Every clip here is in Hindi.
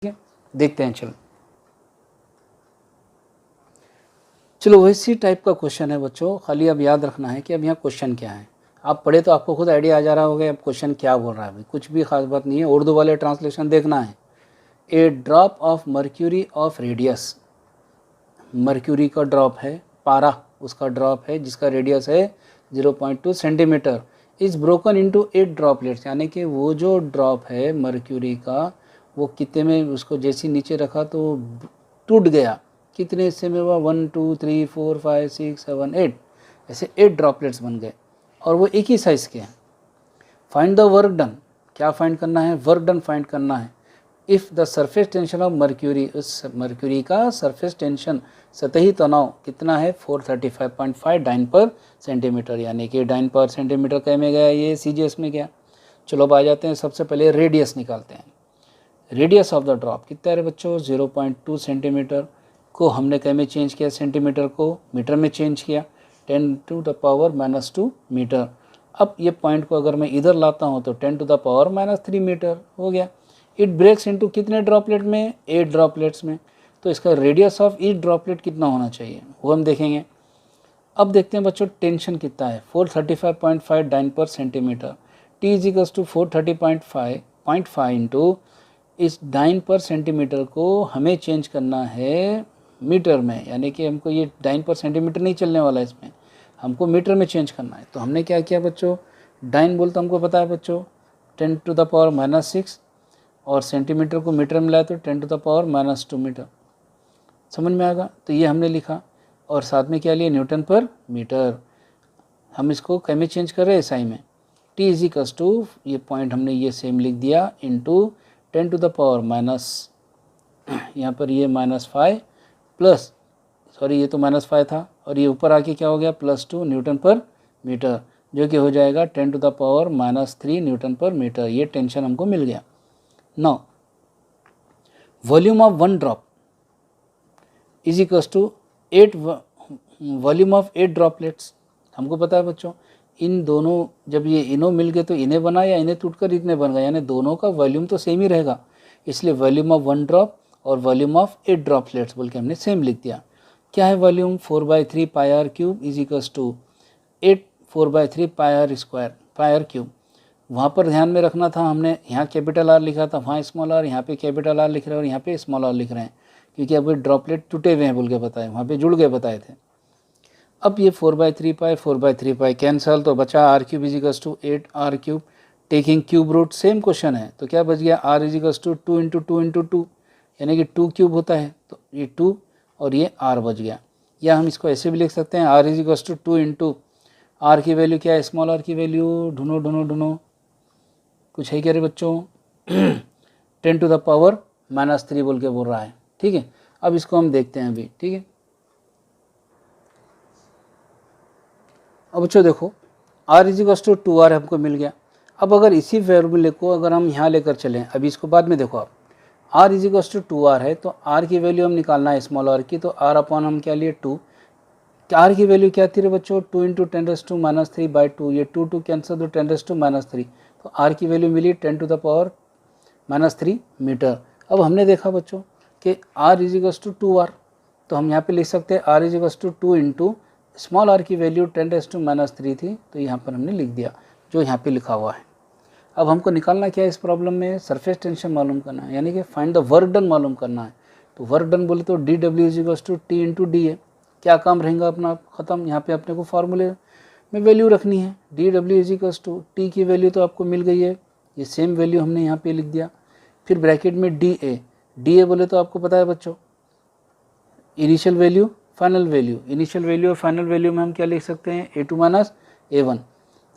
है, देखते हैं। चलो वैसी टाइप का क्वेश्चन है बच्चों। खाली अब याद रखना है कि अब यहाँ क्वेश्चन क्या है। आप पढ़े तो आपको खुद आइडिया आ जा रहा होगा अब क्वेश्चन क्या बोल रहा है। भाई कुछ भी खास बात नहीं है, उर्दू वाले ट्रांसलेशन देखना है। A drop of mercury of radius, mercury का ड्रॉप है, पारा उसका ड्रॉप है जिसका रेडियस है 0.2 centimetre, is broken into 8 droplets. यानी कि वो जो ड्रॉप है मर्क्यूरी का वो कितने में, उसको जैसे नीचे रखा तो टूट गया। कितने हिस्से में हुआ, 1 2 3 4 5 6 7 8, ऐसे 8 ड्रॉपलेट्स बन गए और वो एक ही साइज़ के हैं। फाइंड द वर्क डन, क्या फाइंड करना है, वर्क डन फाइंड करना है। If the surface tension of mercury, उस मर्क्यूरी का सरफेस टेंशन सतही तनाव कितना है 435.5 डाइन पर सेंटीमीटर, यानी कि डाइन पर सेंटीमीटर कह में गया, ये CGS में गया। चलो अब आ जाते हैं, सबसे पहले रेडियस निकालते हैं। रेडियस ऑफ द ड्रॉप कितना है बच्चों 0.2 सेंटीमीटर को हमने कह में चेंज किया, सेंटीमीटर को मीटर में चेंज किया, 10⁻⁻2 मीटर। अब ये पॉइंट को अगर मैं इधर लाता हूँ तो 10⁻³ मीटर हो गया। इट ब्रेक्स इनटू कितने ड्रॉपलेट में, 8 ड्रॉपलेट्स में। तो इसका रेडियस ऑफ ईच ड्रॉपलेट कितना होना चाहिए वो हम देखेंगे। अब देखते हैं बच्चों टेंशन कितना है, 435.5 dyne per centimetre. T equals to 430.5 into इस डाइन पर सेंटीमीटर को हमें चेंज करना है मीटर में, यानी कि हमको ये डाइन पर सेंटीमीटर नहीं चलने वाला है, इसमें हमको मीटर में चेंज करना है। तो हमने क्या किया बच्चों, डाइन बोलते हमको पता है बच्चों 10⁻⁻⁶, और सेंटीमीटर को मीटर में लाया तो 10⁻⁻² मीटर। समझ में आएगा। तो ये हमने लिखा और साथ में क्या लिया, न्यूटन पर मीटर। हम इसको कै में चेंज कर रहे हैं, SI में। T इजिकल्स टू, ये पॉइंट हमने ये सेम लिख दिया, इंटू 10⁻⁻, यहाँ पर ये -5 प्लस, सॉरी ये तो -5 था, और ये ऊपर आके क्या हो गया +2 न्यूटन पर मीटर, जो कि हो जाएगा 10⁻³ न्यूटन पर मीटर। ये टेंशन हमको मिल गया। Now volume of 1 drop is equals to 8 volume of 8 droplets. हमको पता है बच्चों इन दोनों, जब ये इनो मिल गए तो इन्हें बना या इन्हें टूटकर इतने बन गए, यानी दोनों का वॉल्यूम तो सेम ही रहेगा। इसलिए वॉल्यूम ऑफ 1 ड्रॉप और वॉल्यूम ऑफ 8 ड्रॉपलेट्स बोल के हमने सेम लिख दिया। क्या है volume, 4/3 πr³ is equals to 8 4/3 πr²। वहाँ पर ध्यान में रखना था, हमने यहाँ कैपिटल R लिखा था, वहाँ स्मॉल r, यहाँ पे कैपिटल R लिख रहे हैं और यहाँ पे स्मॉल r लिख रहे हैं, क्योंकि अब ड्रॉपलेट टूटे हुए हैं बोल के बताए, वहाँ पे जुड़ गए बताए थे। अब ये 4/3 π 4/3 π कैंसल, तो बचा r³ is equals to 8r³। Taking cube root, same question है, तो क्या बच गया, r इज इक्वल्स टू 2 × 2 × 2, यानी कि 2 क्यूब होता है, तो ये 2 और ये r बच गया। या हम इसको ऐसे भी लिख सकते हैं, r is equals to 2 × r की वैल्यू क्या है, स्मॉल r की वैल्यू ढूंढो, कुछ है क्या रे बच्चों 10⁻³ बोल के बोल रहा है। ठीक है, अब इसको हम देखते हैं अभी। ठीक है, अब बच्चों देखो r is equals to 2r हमको मिल गया। अब अगर इसी फॉर्मूले को अगर हम यहाँ लेकर चलें, अभी इसको बाद में देखो आप, r is equals to 2r है, तो r की वैल्यू हम निकालना है स्मॉल r की, तो r अपॉन हम क्या लिए 2। r की वैल्यू क्या थी रे बच्चों 2 × 10⁻³ ये 2 कैंसिल, तो 10⁻³ तो r की वैल्यू मिली 10⁻³ मीटर। अब हमने देखा बच्चों कि r is equals to 2r, तो हम यहाँ पे लिख सकते हैं r is equals to 2 × small r की वैल्यू 10⁻³ थी, तो यहाँ पर हमने लिख दिया जो यहाँ पे लिखा हुआ है। अब हमको निकालना क्या है इस प्रॉब्लम में, सरफेस टेंशन मालूम करना है, यानी कि फाइंड द वर्क डन मालूम करना है। तो वर्क डन बोले तो dW is equals to T × D है। क्या काम रहेगा अपना, ख़त्म। यहाँ पे अपने को फार्मूले में वैल्यू रखनी है, dW is equals to T की वैल्यू तो आपको मिल गई है, ये सेम वैल्यू हमने यहाँ पे लिख दिया। फिर ब्रैकेट में DA बोले तो आपको पता है बच्चों initial value final value, initial value और फाइनल वैल्यू में हम क्या लिख सकते हैं A2 - A1।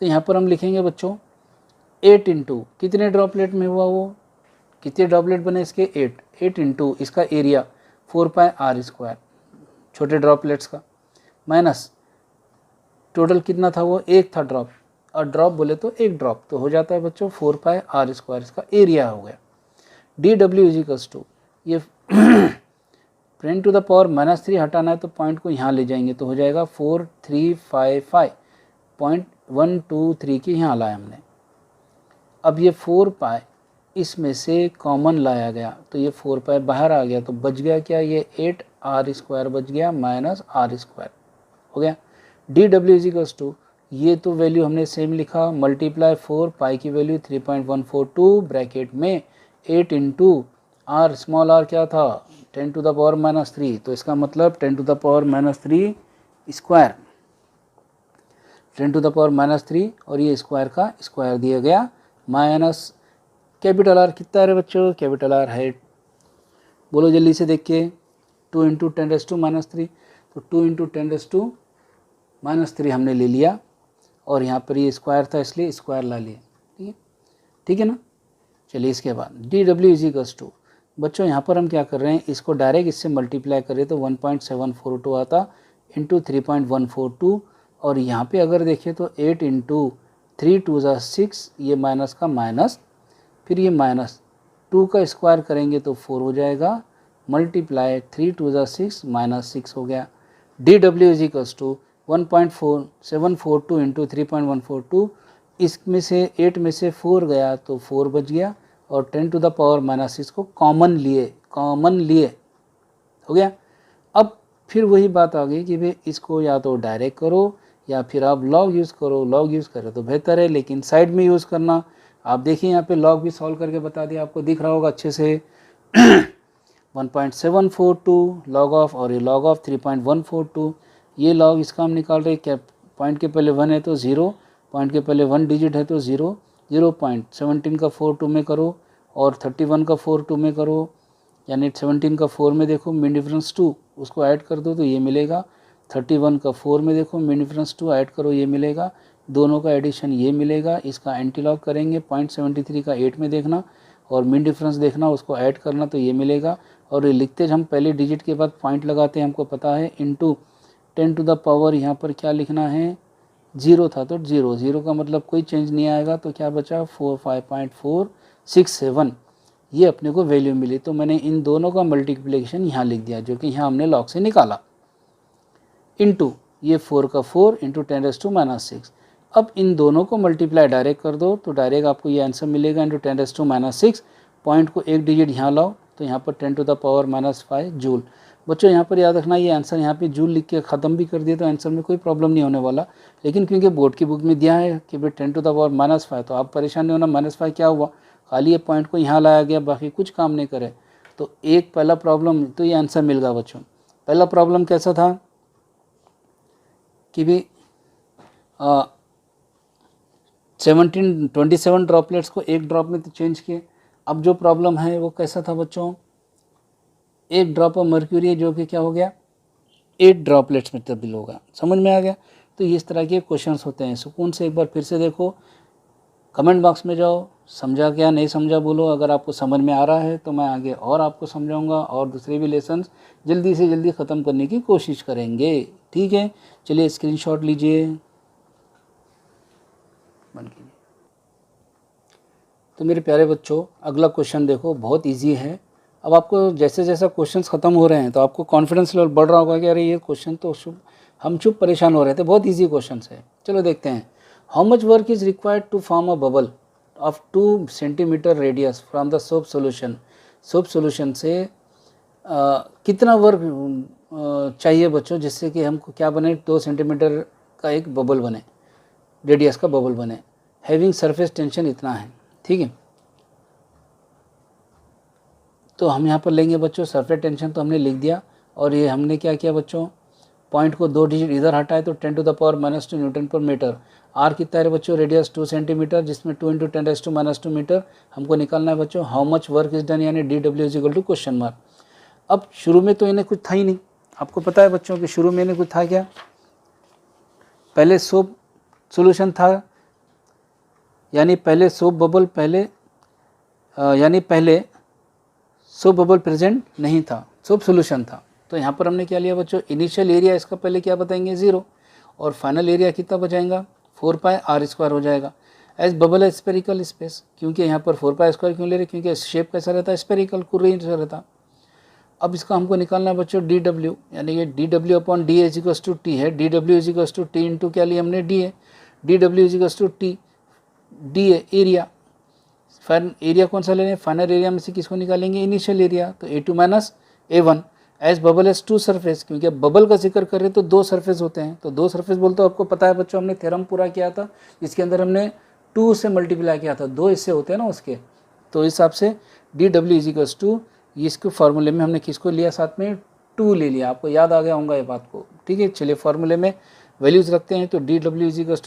तो यहाँ पर हम लिखेंगे बच्चों 8 × कितने ड्रॉपलेट में हुआ, वो कितने ड्रॉपलेट बने इसके 8 × इसका एरिया 4πr², छोटे ड्रॉपलेट्स का, माइनस टोटल कितना था वो, एक था ड्रॉप, और ड्रॉप बोले तो एक ड्रॉप, तो हो जाता है बच्चों 4πr², इसका एरिया हो गया। dW इज इक्वल्स टू, ये 10⁻³ हटाना है तो पॉइंट को यहाँ ले जाएंगे, तो हो जाएगा 4355.123 की यहाँ लाया हमने। अब ये 4π इसमें से कॉमन लाया गया तो ये 4 पाई बाहर आ गया, तो बच गया क्या, ये 8r² बच गया माइनस r² हो गया। D W is equals to, ये तो वैल्यू हमने सेम लिखा, मल्टीप्लाई 4 पाई की वैल्यू 3.142 ब्रैकेट में 8 इंटू आर, स्मॉल आर क्या था 10⁻³ तो इसका मतलब 10⁻³ स्क्वायर, 10⁻³ और ये स्क्वायर का स्क्वायर दिया गया माइनस कैपिटल आर कितना है बच्चों, कैपिटल आर है, बोलो जल्दी से देख के, 2 इंटू 10⁻³ तो 2 इंटू 10⁻³ हमने ले लिया और यहाँ पर ये स्क्वायर था इसलिए स्क्वायर ला लिया, ठीक है, ठीक है ना। चलिए इसके बाद D W is equals to, बच्चों यहाँ पर हम क्या कर रहे हैं, इसको डायरेक्ट इससे मल्टीप्लाई करें तो 1.742 आता इंटू 3.142 और यहाँ पे अगर देखें तो 8 इंटू 3 2 6, ये माइनस का माइनस, फिर ये माइनस 2 का स्क्वायर करेंगे तो 4 हो जाएगा, मल्टीप्लाई 3 2 6 माइनस 6 हो गया। D W is equals to 1.4742 into 3.142, इसमें से 8 में से 4 गया तो 4 बच गया और 10⁻⁻6 को कॉमन लिए हो गया। अब फिर वही बात आ गई कि भाई इसको या तो डायरेक्ट करो या फिर आप लॉग यूज़ करो, लॉग यूज़ करें तो बेहतर है, लेकिन साइड में यूज़ करना। आप देखिए यहाँ पे लॉग भी सॉल्व करके बता दिया, आपको दिख रहा होगा अच्छे से 1.742 लॉग ऑफ और ये लॉग ऑफ 3.142, ये लॉग इसका हम निकाल रहे क्या, पॉइंट के पहले 1 है तो 0, पॉइंट के पहले 1 डिजिट है तो 0, 0.17 का 4 2 में करो और 31 का 4 2 में करो, यानी 17 का 4 में देखो मीन डिफरेंस 2, उसको ऐड कर दो तो ये मिलेगा, 31 का 4 में देखो मीन डिफरेंस 2 ऐड करो ये मिलेगा, दोनों का एडिशन ये मिलेगा, इसका एंटी लॉग करेंगे 0.73 का 8 में देखना और मीन डिफरेंस देखना, उसको ऐड करना तो ये मिलेगा। और ये लिखते हम पहले डिजिट के बाद पॉइंट लगाते हैं, हमको पता है, इंटू 10 टू द पावर यहाँ पर क्या लिखना है, 0 था तो 0, 0 का मतलब कोई चेंज नहीं आएगा, तो क्या बचा 5.467, ये अपने को वैल्यू मिली। तो मैंने इन दोनों का मल्टीप्लिकेशन यहाँ लिख दिया जो कि यहाँ हमने लॉग से निकाला, इंटू ये 4 का 4 इंटू 10⁻⁻6। अब इन दोनों को मल्टीप्लाई डायरेक्ट कर दो तो डायरेक्ट आपको ये आंसर मिलेगा इंटू 10⁻⁻6, पॉइंट को एक डिजिट यहाँ लाओ तो यहाँ पर 10⁻⁻5 जूल। बच्चों यहाँ पर याद रखना, ये आंसर यहाँ पे जूल लिख के ख़त्म भी कर दिए तो आंसर में कोई प्रॉब्लम नहीं होने वाला, लेकिन क्योंकि बोर्ड की बुक में दिया है कि भाई 10⁻⁻5 तो आप परेशान नहीं होना, -5 क्या हुआ, खाली ये पॉइंट को यहाँ लाया गया, बाकी कुछ काम नहीं करे। तो एक पहला प्रॉब्लम तो ये आंसर मिल गया बच्चों। पहला प्रॉब्लम कैसा था कि भाई 27 ड्रॉपलेट्स को एक ड्रॉप में तो चेंज किए। अब जो प्रॉब्लम है वो कैसा था बच्चों, एक ड्रॉप ऑफ मर्क्यूरी जो कि क्या हो गया 8 ड्रॉपलेट्स में तब्दील होगा, समझ में आ गया। तो इस तरह के क्वेश्चंस होते हैं। सुकून से एक बार फिर से देखो, कमेंट बॉक्स में जाओ, समझा क्या नहीं समझा बोलो, अगर आपको समझ में आ रहा है तो मैं आगे और आपको समझाऊंगा और दूसरे भी लेसन्स जल्दी से जल्दी ख़त्म करने की कोशिश करेंगे, ठीक है। चलिए स्क्रीनशॉट लीजिए, बंद कीजिए। तो मेरे प्यारे बच्चों अगला क्वेश्चन देखो, बहुत इजी है। अब आपको जैसे जैसा क्वेश्चंस ख़त्म हो रहे हैं तो आपको कॉन्फिडेंस लेवल बढ़ रहा होगा कि अरे ये क्वेश्चन तो हम चुप परेशान हो रहे थे, बहुत इजी क्वेश्चन है। चलो देखते हैं। How much work is required to form a bubble of 2 centimetre radius from the soap solution. Soap solution से कितना वर्क चाहिए बच्चों जिससे कि हमको क्या बने, 2 सेंटीमीटर का एक बबल बने, रेडियस का बबल बने, हैविंग सरफेस टेंशन इतना है, ठीक है। तो हम यहाँ पर लेंगे बच्चों सरफेस टेंशन, तो हमने लिख दिया। और ये हमने क्या किया बच्चों, पॉइंट को 2 डिजिट इधर हटाए तो 10⁻⁻² न्यूटन पर मीटर। आर कितना है बच्चों, रेडियस 2 सेंटीमीटर, जिसमें 2 इंटू 10⁻² मीटर हमको निकालना है बच्चों। How much work is done, यानी DW is equal to question mark. अब शुरू में तो इन्हें कुछ था ही नहीं, आपको पता है बच्चों कि शुरू में इन्हें कुछ था क्या, पहले सोप सोल्यूशन था, यानी पहले सोप बबल पहले सोप बबल प्रेजेंट नहीं था, सोप सोल्यूशन था। तो यहाँ पर हमने क्या लिया बच्चों, इनिशियल एरिया इसका पहले क्या बताएंगे 0 और फाइनल एरिया कितना बचाएंगा 4πr² हो जाएगा। एज बबल है स्पेरिकल स्पेस, क्योंकि यहाँ पर 4πr² क्यों ले रहे, क्योंकि शेप कैसा रहता है स्पेरिकल, कुर्री जैसा रहता। अब इसका हमको निकालना है बच्चों DW, यानी ये DW upon DA is equals to T है। DW is equals to T into क्या लिया हमने DA, DW is equals to T DA area, fine area कौन सा ले लें, फाइनल एरिया में से किसको निकालेंगे, इनिशियल एरिया, तो A2 minus A1 as bubble has two surface, क्योंकि अब बबल का जिक्र कर रहे हैं तो दो सरफेस होते हैं, तो दो सरफेस बोलते तो आपको पता है बच्चों, हमने थ्योरम पूरा किया था इसके अंदर हमने 2 से मल्टीप्लाई किया था, दो हिस्से होते हैं ना उसके, तो इस हिसाब से DW इजिकल्स टू, इसको फार्मूले में हमने किसको लिया, साथ में 2 ले लिया, आपको याद आ गया होगा ये बात को, ठीक है। चलिए फार्मूले में वैल्यूज रखते हैं, तो DW equals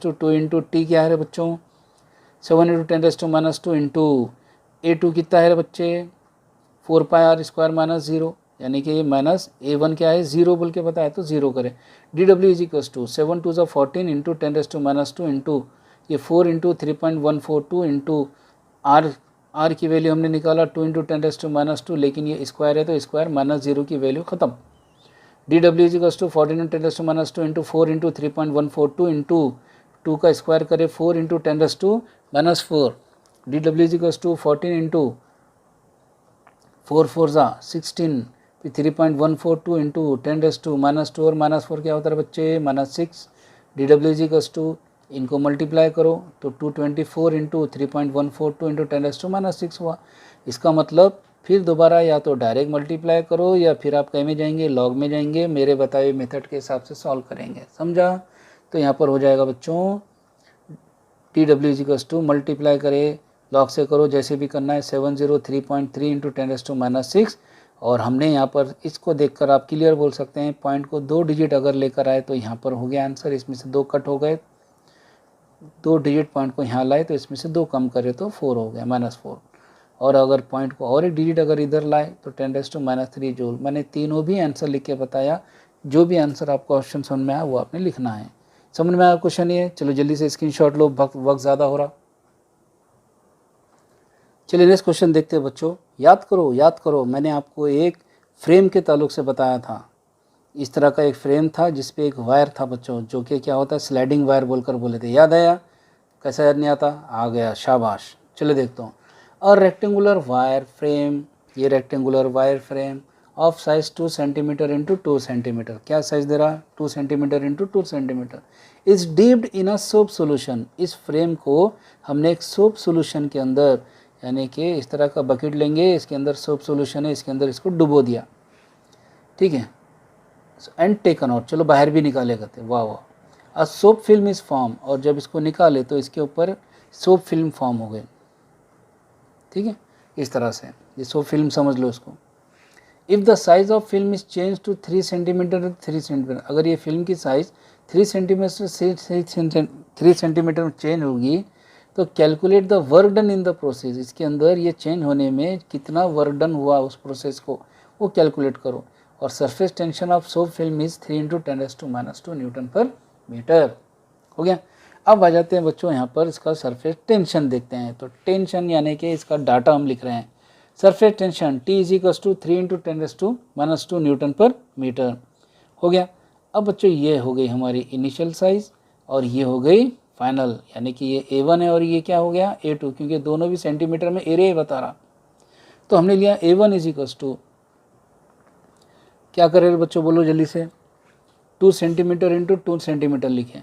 to 2 into T क्या है बच्चों, 7 इंटू 10⁻² इंटू A2 कितना है बच्चे 4 पाई आर स्क्वायर माइनस 0, यानी कि ये माइनस A1 क्या है 0 बोल के बताया तो 0 करें। DW equals to 7 two 14 into 10⁻² into ये 4 इंटू 3.142 इंटू आर की वैल्यू हमने निकाला 2 इंटू 10⁻², लेकिन ये स्क्वायर है तो स्क्वायर माइनस 0 की वैल्यू खत्म। DW equals to 14 into 10⁻² into 4 into 3.142 into 2 का स्क्वायर करें 4 into 10⁻⁻4, DW equals to 14 into 4 4 16, फिर 3.142 इंटू 10⁻² और -4 क्या होता है बच्चे -6, DW इजिकल्स टू इनको मल्टीप्लाई करो तो 224 इंटू 3.142 इंटू 10⁻6 हुआ। इसका मतलब फिर दोबारा या तो डायरेक्ट मल्टीप्लाई करो या फिर आप कहीं में जाएंगे लॉग में जाएंगे, मेरे बताए हुए मेथड के हिसाब से सॉल्व करेंगे, समझा। तो यहाँ पर हो जाएगा बच्चों DW इजिकल्स टू मल्टीप्लाई करें लॉग से करो जैसे भी करना है 703.3 इंटू 10⁻6, और हमने यहाँ पर इसको देखकर आप क्लियर बोल सकते हैं पॉइंट को 2 डिजिट अगर लेकर आए तो यहाँ पर हो गया आंसर, इसमें से 2 कट हो गए, 2 डिजिट पॉइंट को यहाँ लाए तो इसमें से 2 कम करे तो 4 हो गया -4, और अगर पॉइंट को और एक डिजिट अगर इधर लाए तो 10⁻³ जूल। मैंने तीनों भी आंसर लिख के बताया, जो भी आंसर आपको ऑप्शन समझ में आया वो आपने लिखना है। समझ में आया क्वेश्चन ये, चलो जल्दी से स्क्रीनशॉट लो, वक्त ज़्यादा हो रहा। चलिए नेक्स्ट क्वेश्चन देखते हैं बच्चों, याद करो मैंने आपको एक फ्रेम के ताल्लुक से बताया था, इस तरह का एक फ्रेम था जिस पे एक वायर था बच्चों, जो कि क्या होता है स्लाइडिंग वायर बोलकर बोले थे, याद आया, कैसा याद नहीं आता, आ गया, शाबाश। चलिए देखता हूँ, और रेक्टेंगुलर वायर फ्रेम, ये rectangular wire frame of size 2 centimetre into 2 centimetre, क्या साइज दे रहा 2 centimetre into 2 centimetre, is dipped in a soap solution, इस फ्रेम को हमने एक सोप सोल्यूशन के अंदर, यानी कि इस तरह का बकेट लेंगे, इसके अंदर सोप सोल्यूशन है, इसके अंदर इसको डुबो दिया, ठीक है, एंड टेकन आउट, चलो बाहर भी निकाले करते, वाह वाह, a soap film is form, और जब इसको निकाले तो इसके ऊपर सोप फिल्म फॉर्म हो गई, ठीक है, इस तरह से ये सोप फिल्म समझ लो इसको। If the size of film is change to 3 centimetre 3 centimetre, अगर ये फिल्म की साइज़ 3 सेंटीमीटर से 3 सेंटीमीटर में चेंज होगी तो calculate the work done in the process, इसके अंदर ये चेंज होने में कितना वर्क डन हुआ उस प्रोसेस को वो कैलकुलेट करो, और surface tension of soap film is 3 into 10⁻² newton per metre, हो गया। अब आ जाते हैं बच्चों यहाँ पर इसका सरफेस टेंशन देखते हैं, तो टेंशन यानी कि इसका डाटा हम लिख रहे हैं, surface tension T equals to 3 into 10⁻² newton per metre, हो गया। अब बच्चों ये हो गई हमारी इनिशियल साइज़ और ये हो गई फाइनल, यानी कि ये A1 है और ये क्या हो गया A2, क्योंकि दोनों भी सेंटीमीटर में एरिया बता रहा, तो हमने लिया A1 इजिकल्स टू, क्या करें बच्चों बोलो जल्दी से, 2 सेंटीमीटर इंटू 2 सेंटीमीटर लिखें,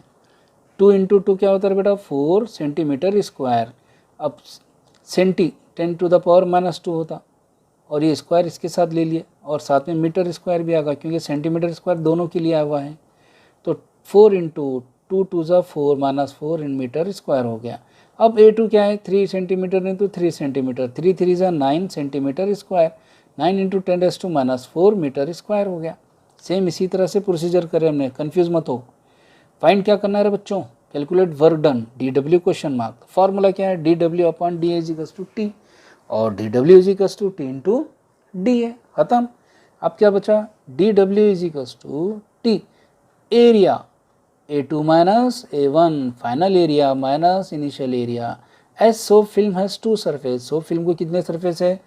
2 इंटू 2 क्या होता है बेटा 4 सेंटीमीटर स्क्वायर, अब सेंटी 10⁻⁻² होता, और ये स्क्वायर इसके साथ ले लिए और साथ में मीटर स्क्वायर भी आएगा क्योंकि सेंटीमीटर स्क्वायर दोनों के लिए आया हुआ है, तो 4 इंटू 2 2 4 -4 इन मीटर स्क्वायर हो गया। अब A2 क्या है 3 centimetre into 3 centimetre, 3 3 9 centimetre square, 9 into 10⁻⁴ metre square हो गया। सेम इसी तरह से प्रोसीजर करें हमने, कन्फ्यूज मत हो। फाइंड क्या करना है बच्चों, calculate work done, DW question mark, formula क्या है DW upon DA equals to T, और DW equals to T into DA, खत्म। अब क्या बचा DW equals to T area A2 minus A1 final area minus initial area, as soap film has 2 surface, soap film को कितने सरफेस है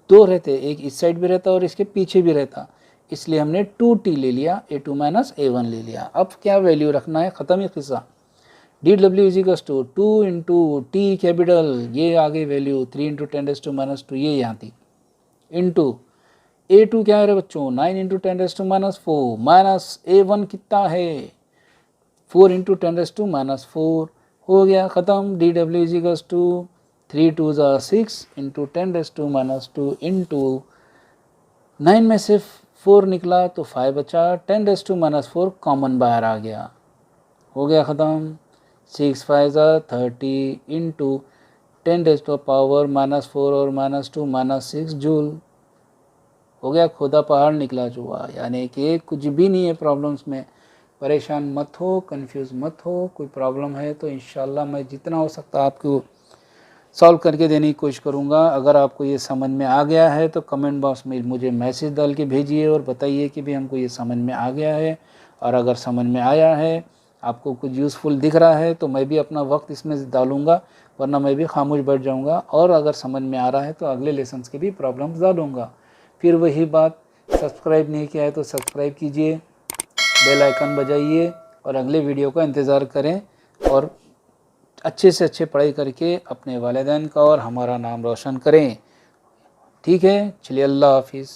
2 रहते, एक इस साइड भी रहता और इसके पीछे भी रहता, इसलिए हमने 2T ले लिया, A2 माइनस A1 ले लिया। अब क्या वैल्यू रखना है, ख़त्म ही किस्सा। DW equals to 2 into T capital, ये आ गई वैल्यू 3 इंटू 10⁻², ये यहाँ थी, इंटू A2 क्या है रे बच्चों 9 इंटू 10⁻⁴ माइनस A1 कितना है 4 इंटू 10⁻⁴, हो गया ख़त्म। DW equals to 3 2 6 into 10⁻² into 9 में से 4 निकला तो 5 बचा, 10⁻4 कॉमन बाहर आ गया, हो गया ख़त्म। 6 5 30 इंटू 10⁻⁻4 और -2 -6 जूल, हो गया, खुदा पहाड़ निकला चूहा। यानी कि कुछ भी नहीं है प्रॉब्लम्स में, परेशान मत हो, कंफ्यूज मत हो। कोई प्रॉब्लम है तो इंशाल्लाह मैं जितना हो सकता आपको सॉल्व करके देने की कोशिश करूँगा। अगर आपको ये समझ में आ गया है तो कमेंट बॉक्स में मुझे मैसेज डाल के भेजिए और बताइए कि भी हमको ये समझ में आ गया है। और अगर समझ में आया है, आपको कुछ यूज़फुल दिख रहा है तो मैं भी अपना वक्त इसमें डालूँगा, वरना मैं भी खामोश बैठ जाऊँगा। और अगर समझ में आ रहा है तो अगले लेसन्स के भी प्रॉब्लम्स डालूँगा। फिर वही बात, सब्सक्राइब नहीं किया है तो सब्सक्राइब कीजिए, बेल आइकन बजाइए और अगले वीडियो का इंतज़ार करें। और अच्छे से अच्छे पढ़ाई करके अपने वालिदैन का और हमारा नाम रोशन करें। ठीक है, चलिए, अल्लाह हाफिज़।